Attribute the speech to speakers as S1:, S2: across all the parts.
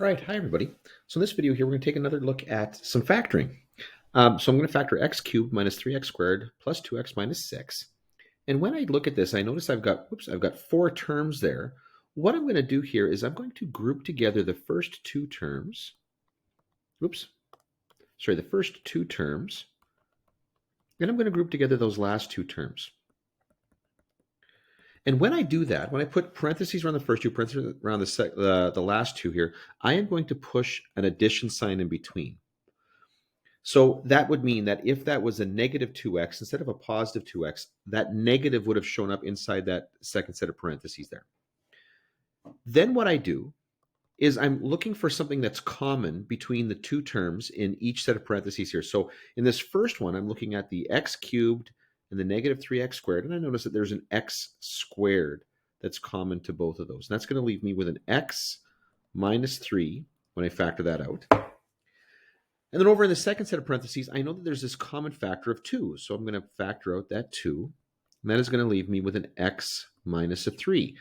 S1: All right, hi everybody. So in this video here, we're going to take another look at some factoring. So I'm going to factor x cubed minus 3x squared plus 2x minus 6. And when I look at this, I notice I've got four terms there. What I'm going to do here is I'm going to group together the first two terms. The first two terms. And I'm going to group together those last two terms. And when I do that, when I put parentheses around the first two, parentheses around the last two here, I am going to push an addition sign in between. So that would mean that if that was a negative 2x instead of a positive 2x, that negative would have shown up inside that second set of parentheses there. Then what I do is I'm looking for something that's common between the two terms in each set of parentheses here. So in this first one, I'm looking at the x cubed and the negative 3x squared, and I notice that there's an x squared that's common to both of those. And that's going to leave me with an x minus 3 when I factor that out. And then over in the second set of parentheses, I know that there's this common factor of 2. So I'm going to factor out that 2. And that is going to leave me with an x minus a 3.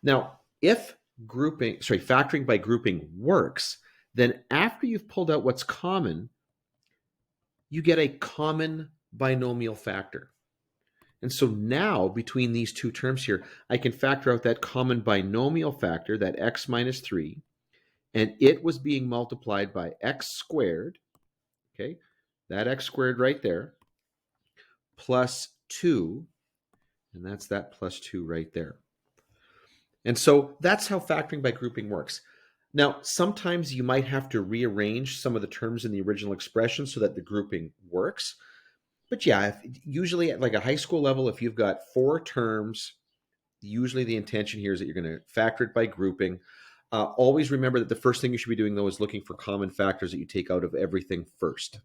S1: Now, if factoring by grouping works, then after you've pulled out what's common, you get a common binomial factor. And so now, between these two terms here, I can factor out that common binomial factor, that x minus 3, and it was being multiplied by x squared, okay, that x squared right there, plus 2, and that's that plus 2 right there. And so that's how factoring by grouping works. Now, sometimes you might have to rearrange some of the terms in the original expression so that the grouping works. But yeah, usually at like a high school level, if you've got four terms, usually the intention here is that you're going to factor it by grouping. Always remember that the first thing you should be doing, though, is looking for common factors that you take out of everything first.